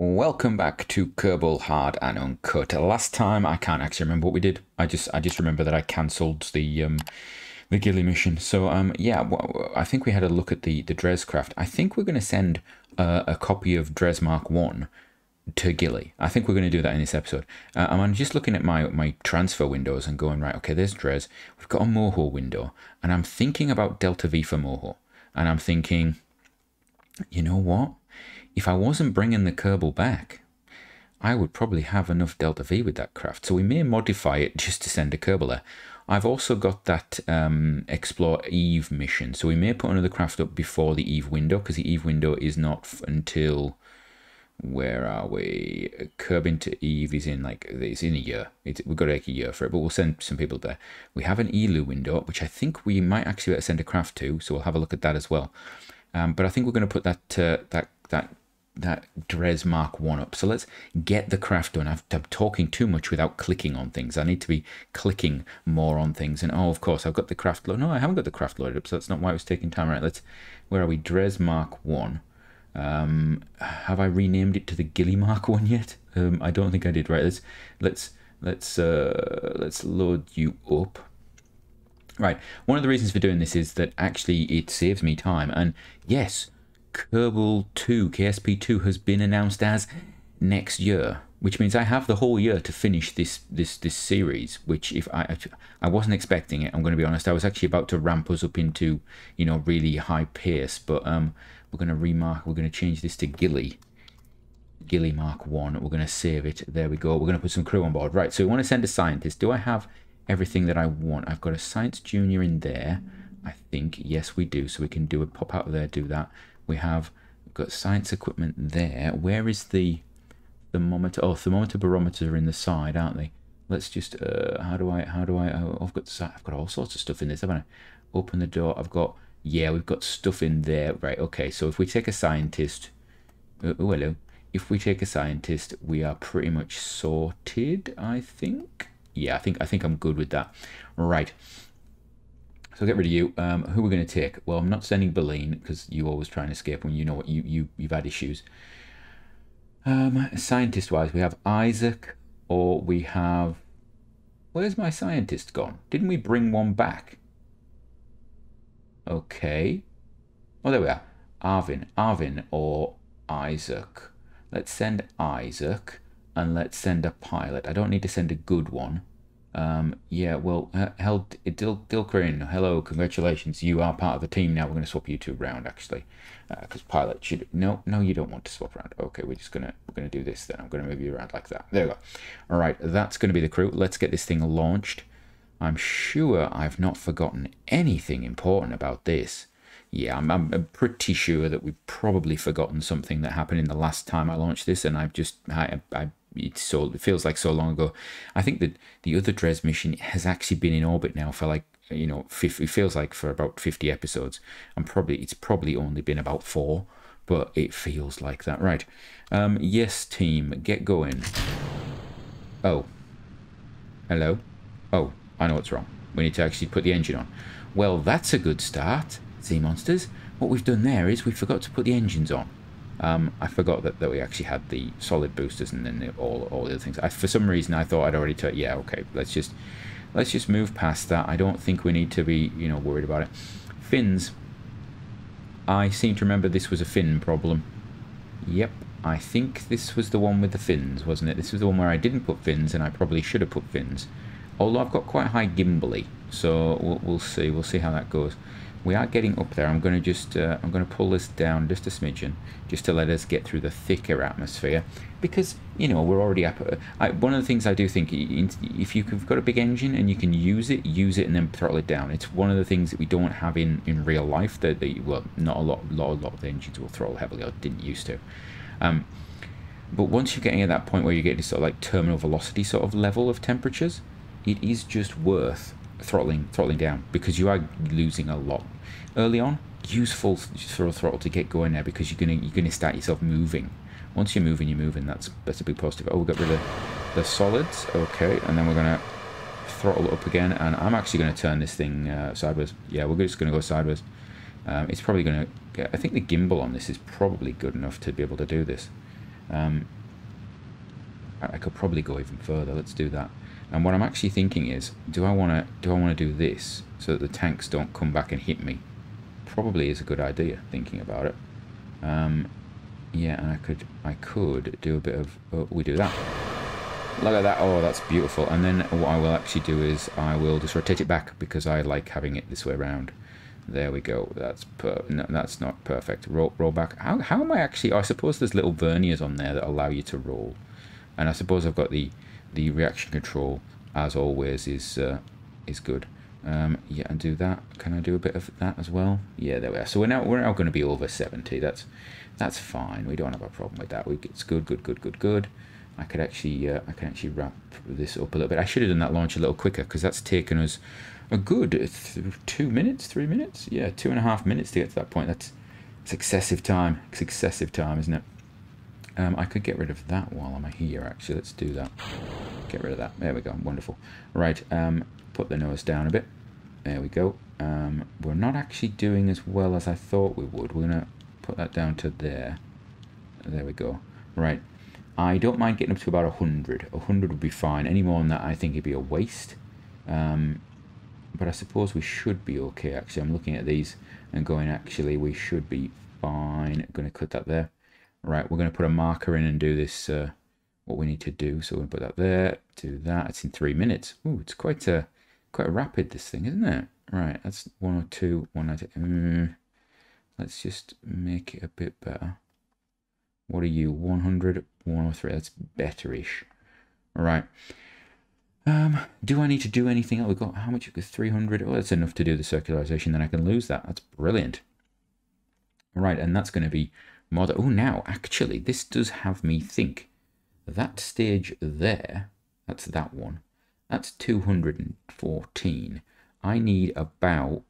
Welcome back to Kerbal Hard and Uncut. Last time I can't actually remember what we did. I just remember that I cancelled the ghillie mission. So yeah, I think we had a look at the Dres craft. I think we're going to send a copy of Dres Mark 1 to Gilly. I think we're going to do that in this episode. I'm just looking at my transfer windows and going, right, okay, there's Dres. We've got a Moho window, and I'm thinking about Delta V for Moho. And I'm thinking, you know what? If I wasn't bringing the Kerbal back, I would probably have enough Delta V with that craft. So we may modify it just to send a Kerbal there. I've also got that Explore Eve mission. So we may put another craft up before the Eve window, because the Eve window is not until... Where are we? Kerbin to Eve is in it's in a year. We've got like a year for it, but we'll send some people there. We have an Elu window, which I think we might actually send a craft to, so we'll have a look at that as well. But I think we're going to put that Dres Mark 1 up. So let's get the craft done. I'm talking too much without clicking on things. I need to be clicking more on things. And oh, of course, I've got the craft load. No, I haven't got the craft loaded up, so that's not why it was taking time. Right, where are we? Dres Mark 1. Have I renamed it to the Ghillie Mark 1 yet? I don't think I did. Right, let's load you up. Right, one of the reasons for doing this is that actually it saves me time. And yes, Kerbal 2, KSP 2 has been announced as next year, which means I have the whole year to finish this series, which if I wasn't expecting it, I'm going to be honest. I was actually about to ramp us up into, you know, really high pace, but we're going to change this to Ghillie Mark 1. We're going to save it. There we go. We're going to put some crew on board. Right, so we want to send a scientist. Do I have everything that I want? I've got a science junior in there, I think. Yes, we do. So we can do a pop out of there, do that. We've got science equipment there. Where is the thermometer? Oh, thermometer, barometer are in the side, aren't they? Let's just how do I oh, I've got all sorts of stuff in this, haven't I? Open the door. Yeah, we've got stuff in there. Right, okay, so if we take a scientist, oh hello, if we take a scientist, we are pretty much sorted, I think. Yeah, I think I'm good with that. Right, so get rid of you. Who we're going to take? Well, I'm not sending Beline, because you always try and escape when you know what you've had issues. Scientist wise, we have Isaac, or we have, where's my scientist gone? Didn't we bring one back? Okay. Oh, there we are. Arvin or Isaac. Let's send Isaac, and let's send a pilot. I don't need to send a good one. Yeah, well, Dilkrin, hello, congratulations. You are part of the team now. We're going to swap you two around, actually. Because pilot should... No, you don't want to swap around. Okay, we're going to do this then. I'm going to move you around like that. There we go. All right, that's going to be the crew. Let's get this thing launched. I'm sure I've not forgotten anything important about this. Yeah, I'm pretty sure that we've probably forgotten something that happened in the last time I launched this, and I've just... it feels like so long ago. I think that the other Dres mission has actually been in orbit now for like, you know, it feels like for about 50 episodes. It's probably only been about 4, but it feels like that. Right. Yes, team, get going. Oh. Hello. Oh, I know what's wrong. We need to actually put the engine on. Well, that's a good start, Sea Monsters. What we've done there is we forgot to put the engines on. I forgot that we actually had the solid boosters and then all the other things. For some reason, I thought I'd already told. Yeah, okay. Let's just move past that. I don't think we need to be, you know, worried about it. Fins. I seem to remember this was a fin problem. Yep, I think this was the one with the fins, wasn't it? This was the one where I didn't put fins, and I probably should have put fins. Although I've got quite high gimbally, so we'll see. We'll see how that goes. We are getting up there. I'm going to pull this down just a smidgen, just to let us get through the thicker atmosphere, because, you know, we're already up. One of the things I do think, if you've got a big engine and you can use it, and then throttle it down. It's one of the things that we don't have in real life. Well, not a lot of the engines will throttle heavily, or didn't used to. But once you're getting at that point where you're getting sort of like terminal velocity sort of level of temperatures, it is just worth throttling down, because you are losing a lot early on. Useful for a throttle to get going there, because you're gonna start yourself moving. Once you're moving, that's a big positive. Oh, we got rid of the solids. Okay, and then we're gonna throttle up again, and I'm actually gonna turn this thing sideways. Yeah, we're just gonna go sideways. It's probably gonna get, I think the gimbal on this is probably good enough to be able to do this. I could probably go even further. Let's do that. And what I'm actually thinking is, do I want to do this so that the tanks don't come back and hit me? Probably is a good idea, thinking about it. Yeah, and I could do a bit of, oh, we do that. Look at that. Oh, that's beautiful. And then what I will actually do is I will just rotate it back because I like having it this way around. There we go. No, that's not perfect. Roll back. How am I actually? Oh, I suppose there's little verniers on there that allow you to roll. And I suppose I've got the reaction control, as always, is good. Yeah, and do that. Can I do a bit of that as well? Yeah, there we are. So we're now going to be over 70. That's fine. We don't have a problem with that. It's good. I can actually wrap this up a little bit. I should have done that launch a little quicker because that's taken us a good 2 minutes, 3 minutes. Yeah, 2.5 minutes to get to that point. It's excessive time. It's excessive time, isn't it? I could get rid of that while I'm here, actually. Let's do that. Get rid of that. There we go. Wonderful. Right, put the nose down a bit. There we go. We're not actually doing as well as I thought we would. We're going to put that down to there. There we go. Right. I don't mind getting up to about 100. 100 would be fine. Any more than that, I think it'd be a waste. But I suppose we should be okay, actually. I'm looking at these and going, actually, we should be fine. I'm going to cut that there. Right, we're going to put a marker in and do this, what we need to do. So we'll put that there, do that. It's in 3 minutes. Ooh, it's quite rapid, this thing, isn't it? Right, that's 102, 190. Let's just make it a bit better. What are you? 100, 103. That's better-ish. All right. Do I need to do anything else? We've got how much? 300. Oh, that's enough to do the circularization. Then I can lose that. That's brilliant. All right, and that's going to be more. Oh, now actually, this does have me think. That stage there, that's that one. That's 214. I need about.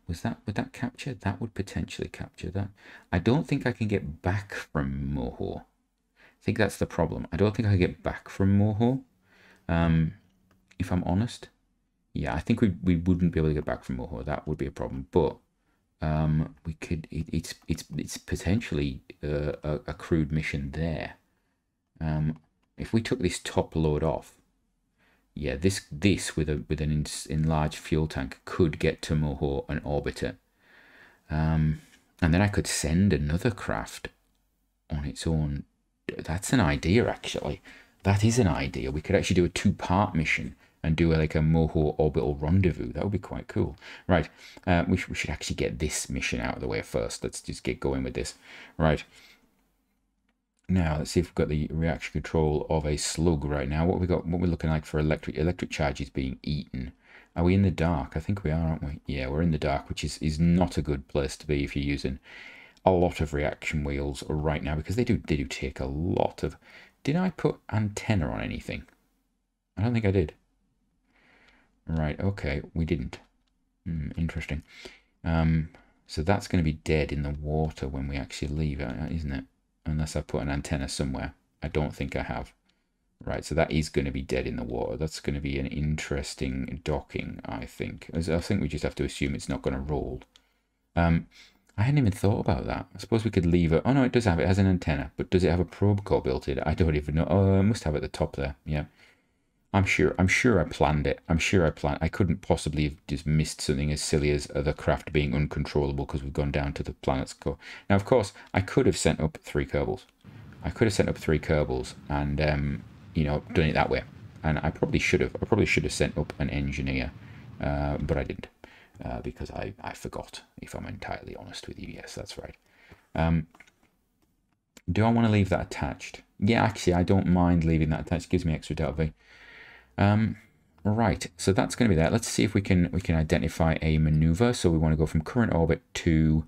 Would that capture? That would potentially capture that. I don't think I can get back from Moho. I think that's the problem. I don't think I can get back from Moho. If I'm honest. Yeah, I think we wouldn't be able to get back from Moho. That would be a problem. But we could. It's potentially a crewed mission there. If we took this top load off. Yeah, this with an enlarged fuel tank could get to Moho and orbit it. And then I could send another craft on its own. That's an idea, actually. That is an idea. We could actually do a 2-part mission and do like a Moho orbital rendezvous. That would be quite cool. Right, we should actually get this mission out of the way first. Let's just get going with this. Right. Now, let's see if we've got the reaction control of a slug right now. What we're looking like for electric charges being eaten. Are we in the dark? I think we are, aren't we? Yeah, we're in the dark, which is not a good place to be if you're using a lot of reaction wheels right now, because they do take a lot of. Did I put antenna on anything? I don't think I did. Right, okay, we didn't. Interesting. So that's going to be dead in the water when we actually leave it, isn't it? Unless I put an antenna somewhere. I don't think I have. Right, so that is going to be dead in the water. That's going to be an interesting docking, I think. I think we just have to assume it's not going to roll. I hadn't even thought about that. I suppose we could leave it. Oh, no, it does have it. It has an antenna. But does it have a probe core built in? I don't even know. Oh, I must have it at the top there. Yeah. I'm sure I planned it. I couldn't possibly have just missed something as silly as the craft being uncontrollable because we've gone down to the planet's core. Now, of course, I could have sent up 3 Kerbals. And, you know, done it that way. And I probably should have. I probably should have sent up an engineer, but I didn't because I forgot, if I'm entirely honest with you. Yes, that's right. Do I want to leave that attached? Yeah, actually, I don't mind leaving that attached. It gives me extra delta V. Right, so that's going to be that. Let's see if we can identify a maneuver. So we want to go from current orbit to,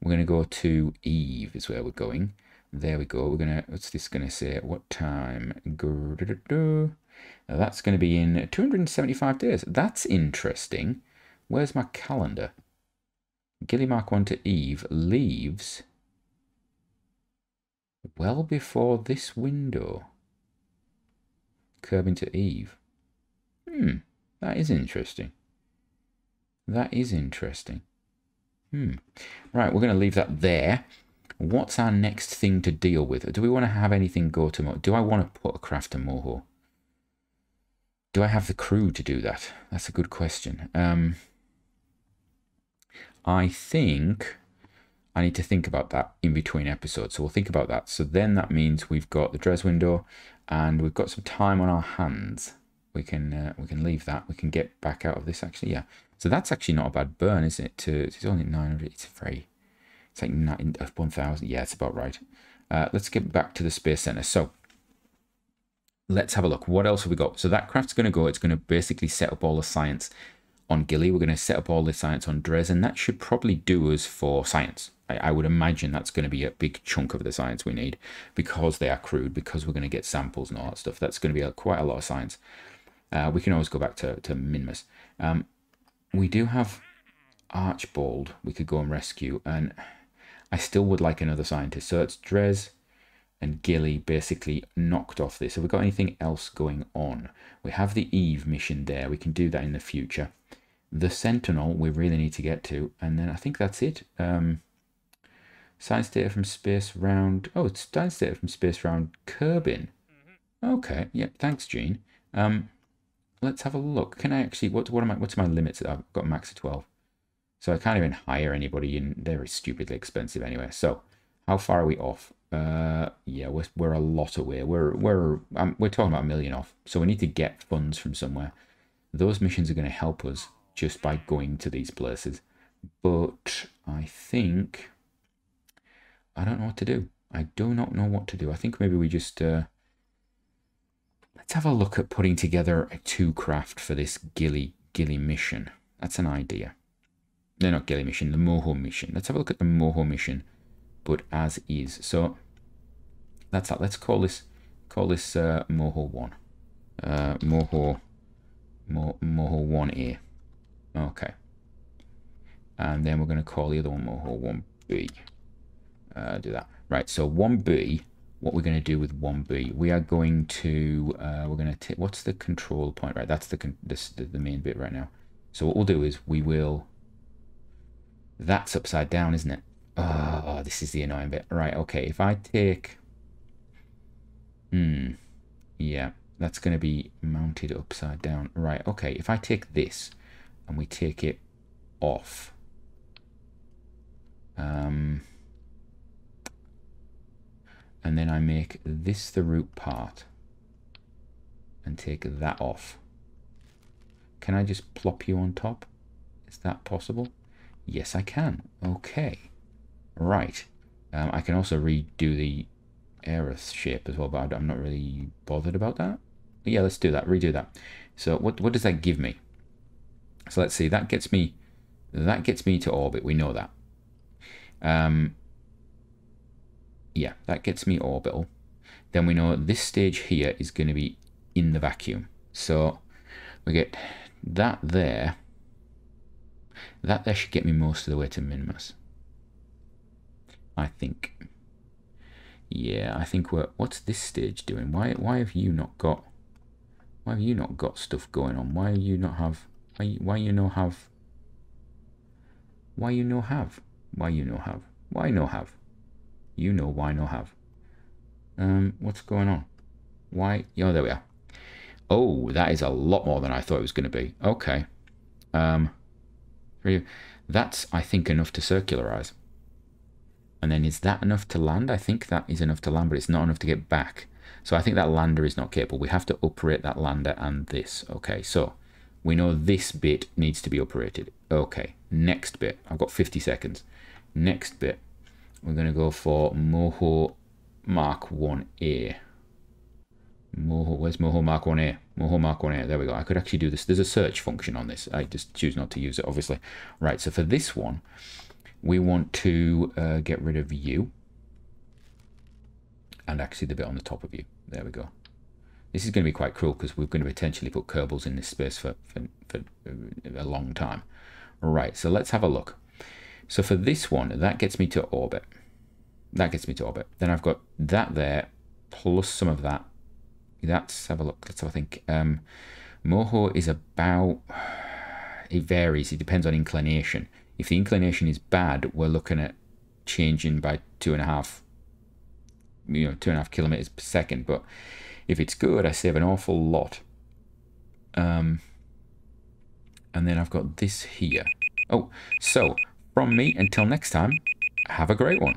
we're going to go to Eve is where we're going. There we go. What's this going to say? At what time? Now that's going to be in 275 days. That's interesting. Where's my calendar? Gilly Mark 1 to Eve leaves well before this window. Kerbin to Eve. That is interesting. Right, we're going to leave that there. What's our next thing to deal with? Do we want to have anything go to Moho? Do I want to put a craft to Moho? Do I have the crew to do that? That's a good question. I think I need to think about that in between episodes. So we'll think about that. So then that means we've got the Dres window and we've got some time on our hands. We can leave that. We can get back out of this actually. Yeah. So that's actually not a bad burn, is it? It's only 900. It's free. It's like 1,000. Yeah, it's about right. Let's get back to the Space Center. So let's have a look. What else have we got? So that craft's going to go. It's going to basically set up all the science on Gilly. We're going to set up all the science on Dres, and that should probably do us for science. I would imagine that's going to be a big chunk of the science we need because they are crewed, because we're going to get samples and all that stuff. That's going to be quite a lot of science. We can always go back to Minmus. We do have Archibald we could go and rescue, and I still would like another scientist. So it's Dres and Gilly basically knocked off this. Have we got anything else going on? We have the Eve mission there. We can do that in the future. The Sentinel we really need to get to, and then I think that's it. Science data from space round. Oh, it's science data from space round Kerbin. Okay, yeah, thanks, Gene. Let's have a look. Can I actually? What's my limits? I've got a max of 12, so I can't even hire anybody, and they're stupidly expensive anyway. So, how far are we off? Yeah, we're a lot away. We're talking about 1 million off. So we need to get funds from somewhere. Those missions are going to help us just by going to these places. But I think I don't know what to do. I do not know what to do. I think maybe we just let's have a look at putting together a 2 craft for this Gilly mission. That's an idea. No, not Gilly mission, the Moho mission. Let's have a look at the Moho mission, but as is. So that's that. Let's call this Moho 1. Moho 1A. Okay. And then we're going to call the other one Moho 1B. Do that. Right, so 1B, what we're going to do with 1B, we are going to, we're going to take, what's the control point? Right, that's the main bit right now. So what we'll do is we will, that's upside down, isn't it? Oh, this is the annoying bit. Right, okay, if I take, yeah, that's going to be mounted upside down. Right, okay, if I take this and we take it off, and then I make this the root part and take that off. Can I just plop you on top? Is that possible? Yes, I can. Okay. Right. I can also redo the Aerith shape as well, but I'm not really bothered about that. But yeah, let's do that. Redo that. So what does that give me? So let's see. That gets me to orbit. We know that. Yeah, that gets me orbital. Then we know this stage here is going to be in the vacuum. So we get that there. That there should get me most of the way to Minmus, I think. Yeah, I think we're... What's this stage doing? Why have you not got... Why have you not got stuff going on? Why you not have... Why you no have... Why you no have? Why you no have? Why no have? You know why no have. What's going on? Why? Oh, there we are. Oh, that is a lot more than I thought it was going to be. Okay. That's, I think, enough to circularize. And then is that enough to land? I think that is enough to land, but it's not enough to get back. So I think that lander is not capable. We have to operate that lander and this. Okay, so we know this bit needs to be operated. Okay, next bit. I've got 50 seconds. Next bit. We're going to go for Moho Mark 1A. Where's Moho Mark 1A? Moho Mark 1A. There we go. I could actually do this. There's a search function on this. I just choose not to use it, obviously. Right, so for this one, we want to get rid of you. And actually the bit on the top of you. There we go. This is going to be quite cruel because we're going to potentially put Kerbals in this space for a long time. Right, so let's have a look. So for this one, that gets me to orbit. That gets me to orbit. Then I've got that there, plus some of that. Let's have a look. Let's have a think. Moho is about... It varies. It depends on inclination. If the inclination is bad, we're looking at changing by 2.5, 2.5 kilometers per second. But if it's good, I save an awful lot. And then I've got this here. Oh, so from me, until next time, have a great one.